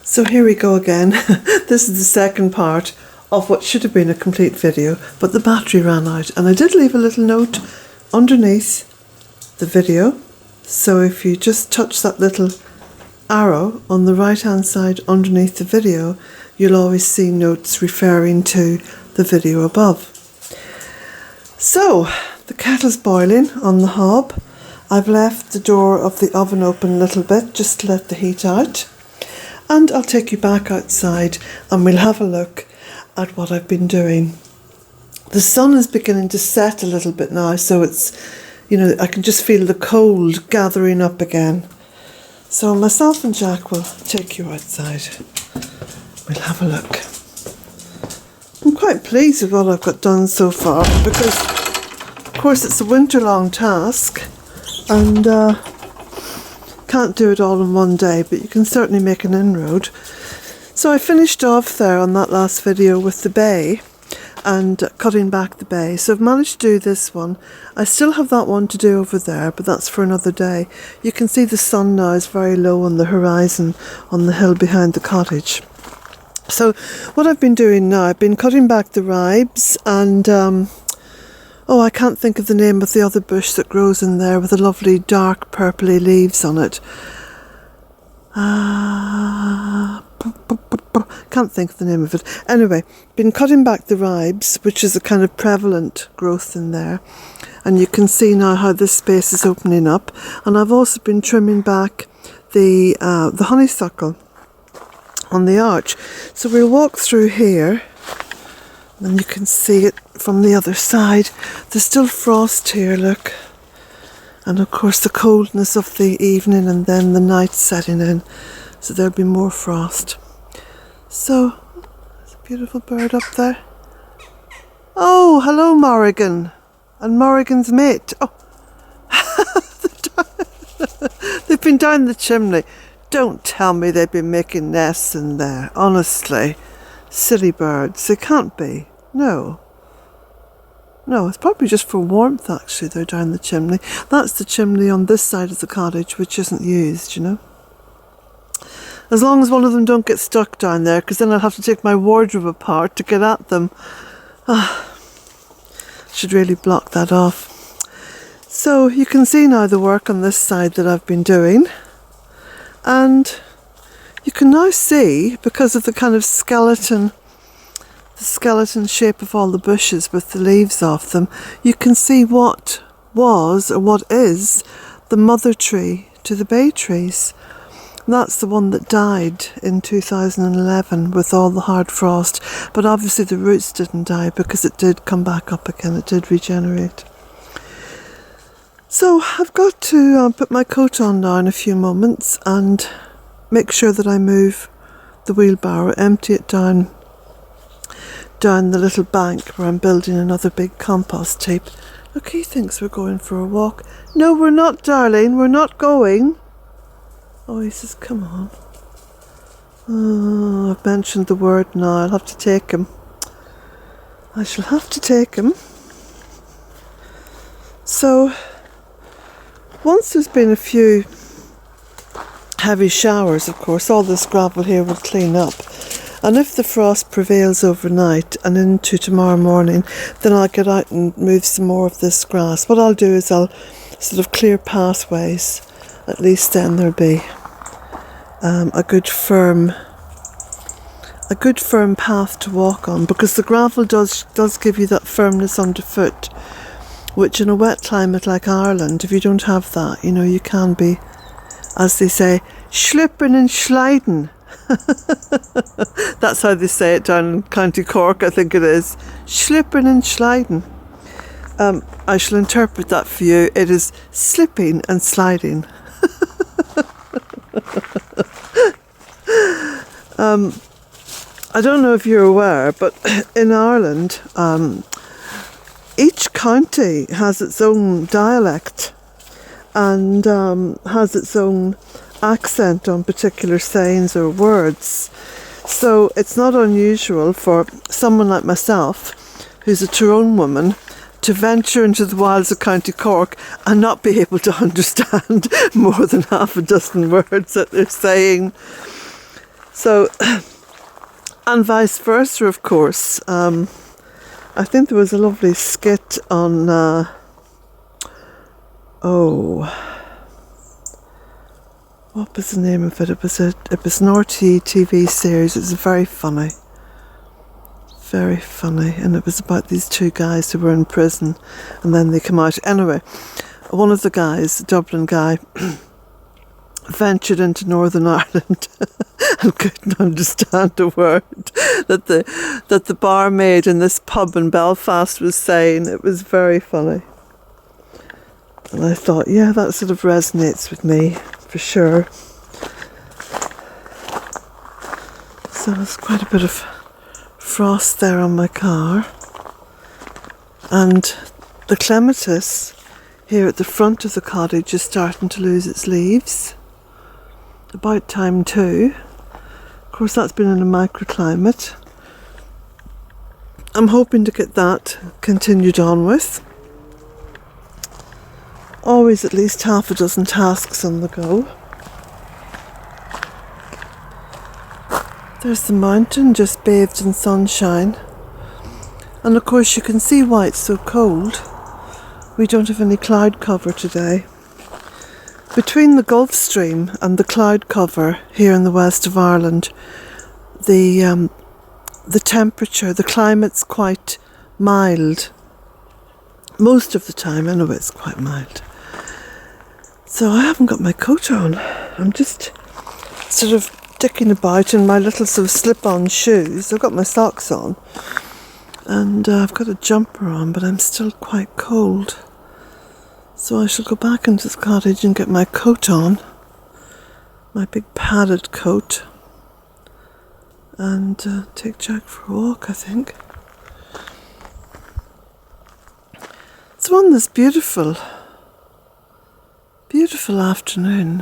So here we go again. This is the second part of what should have been a complete video, but the battery ran out, and I did leave a little note underneath the video. So if you just touch that little arrow on the right hand side underneath the video, you'll always see notes referring to the video above. So the kettle's boiling on the hob. I've left the door of the oven open a little bit just to let the heat out. And I'll take you back outside and we'll have a look at what I've been doing. The sun is beginning to set a little bit now, so it's, I can just feel the cold gathering up again. So myself and Jack will take you outside. We'll have a look. I'm quite pleased with what I've got done so far because, of course, it's a winter-long task and can't do it all in one day, but you can certainly make an inroad. So I finished off there on that last video with the bay and cutting back the bay. So I've managed to do this one. I still have that one to do over there, but that's for another day. You can see the sun now is very low on the horizon on the hill behind the cottage. So what I've been doing now, I've been cutting back the ribes and I can't think of the name of the other bush that grows in there with the lovely dark purpley leaves on it. Can't think of the name of it. Anyway, been cutting back the ribes, which is a kind of prevalent growth in there. And you can see now how this space is opening up. And I've also been trimming back the honeysuckle on the arch. So we'll walk through here. And you can see it from the other side. There's still frost here, look. And of course the coldness of the evening and then the night setting in. So there'll be more frost. So, there's a beautiful bird up there. Oh, hello Morrigan. And Morrigan's mate. Oh, they've been down the chimney. Don't tell me they've been making nests in there, honestly. Silly birds, they can't be. No, it's probably just for warmth actually, they're down the chimney. That's the chimney on this side of the cottage which isn't used, As long as one of them don't get stuck down there, because then I'll have to take my wardrobe apart to get at them. Should really block that off. So you can see now the work on this side that I've been doing. And you can now see, because of the kind of skeleton shape of all the bushes with the leaves off them, you can see what was, or what is, the mother tree to the bay trees. And that's the one that died in 2011 with all the hard frost. But obviously the roots didn't die because it did come back up again, it did regenerate. So I've got to put my coat on now in a few moments and make sure that I move the wheelbarrow, empty it down the little bank where I'm building another big compost heap. Look, he thinks we're going for a walk. No, we're not, darling, we're not going. Oh, he says, come on. Oh, I've mentioned the word now, I'll have to take him. I shall have to take him. So, once there's been a few heavy showers, of course, all this gravel here will clean up. And if the frost prevails overnight and into tomorrow morning, then I'll get out and move some more of this grass. What I'll do is I'll sort of clear pathways. At least then there'll be a good firm path to walk on, because the gravel does give you that firmness underfoot, which in a wet climate like Ireland, if you don't have that, you can be, as they say, slipping and sliding. That's how they say it down in County Cork, I think it is. Slipping and sliding. I shall interpret that for you. It is slipping and sliding. I don't know if you're aware, but in Ireland, each county has its own dialect and has its own accent on particular sayings or words. So it's not unusual for someone like myself, who's a Tyrone woman, to venture into the wilds of County Cork and not be able to understand more than half a dozen words that they're saying. So, and vice versa, of course. I think there was a lovely skit on, what was the name of it? It was an RTE TV series. It was very funny. Very funny. And it was about these two guys who were in prison and then they come out. Anyway, one of the guys, a Dublin guy, ventured into Northern Ireland and couldn't understand a word that the barmaid in this pub in Belfast was saying. It was very funny. And I thought, yeah, that sort of resonates with me, for sure. So there's quite a bit of frost there on my car. And the clematis here at the front of the cottage is starting to lose its leaves. About time too. Of course, that's been in a microclimate. I'm hoping to get that continued on with. Always at least half a dozen tasks on the go. There's the mountain just bathed in sunshine. And of course you can see why it's so cold. We don't have any cloud cover today. Between the Gulf Stream and the cloud cover here in the west of Ireland, the temperature, the climate's quite mild. Most of the time, anyway, it's quite mild. So I haven't got my coat on. I'm just sort of dicking about in my little sort of slip-on shoes. I've got my socks on. And I've got a jumper on, but I'm still quite cold. So I shall go back into the cottage and get my coat on. My big padded coat. And take Jack for a walk, I think. It's on this beautiful afternoon.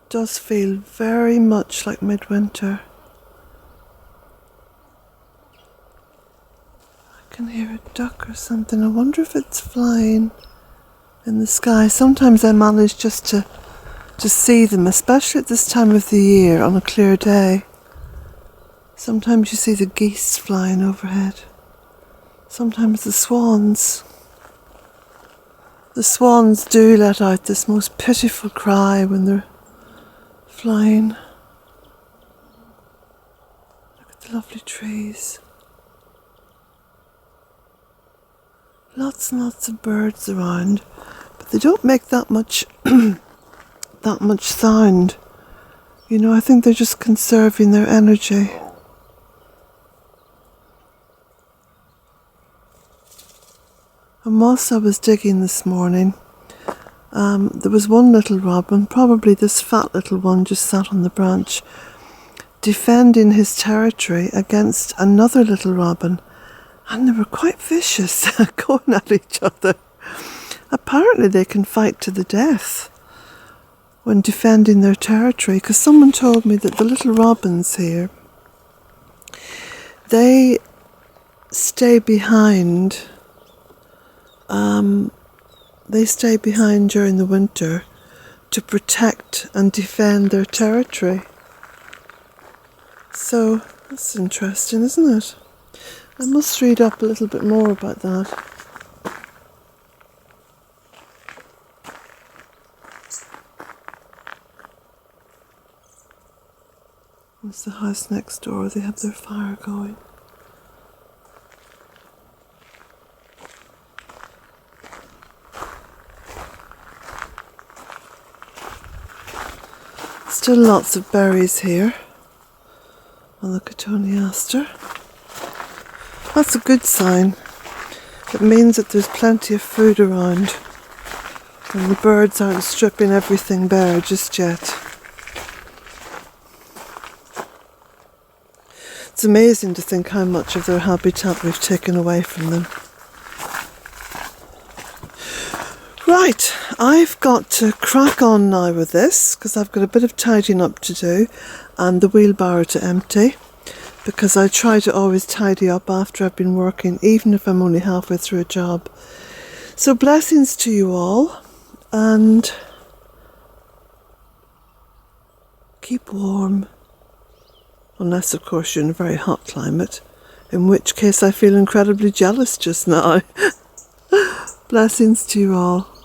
It does feel very much like midwinter. I can hear a duck or something. I wonder if it's flying in the sky. Sometimes I manage just to see them, especially at this time of the year on a clear day. Sometimes you see the geese flying overhead. Sometimes the swans. The swans do let out this most pitiful cry when they're flying. Look at the lovely trees. Lots and lots of birds around, but they don't make that much sound. You know, I think they're just conserving their energy. And whilst I was digging this morning, there was one little robin, probably this fat little one just sat on the branch, defending his territory against another little robin. And they were quite vicious, going at each other. Apparently they can fight to the death when defending their territory, because someone told me that the little robins here, they stay behind. They stay behind during the winter to protect and defend their territory. So that's interesting, isn't it? I must read up a little bit more about that. It's the house next door. They have their fire going. Still lots of berries here on the cotoneaster. That's a good sign. It means that there's plenty of food around and the birds aren't stripping everything bare just yet. It's amazing to think how much of their habitat we've taken away from them. Right, I've got to crack on now with this because I've got a bit of tidying up to do and the wheelbarrow to empty, because I try to always tidy up after I've been working, even if I'm only halfway through a job. So blessings to you all, and keep warm. Unless, of course, you're in a very hot climate, in which case I feel incredibly jealous just now. Blessings to you all.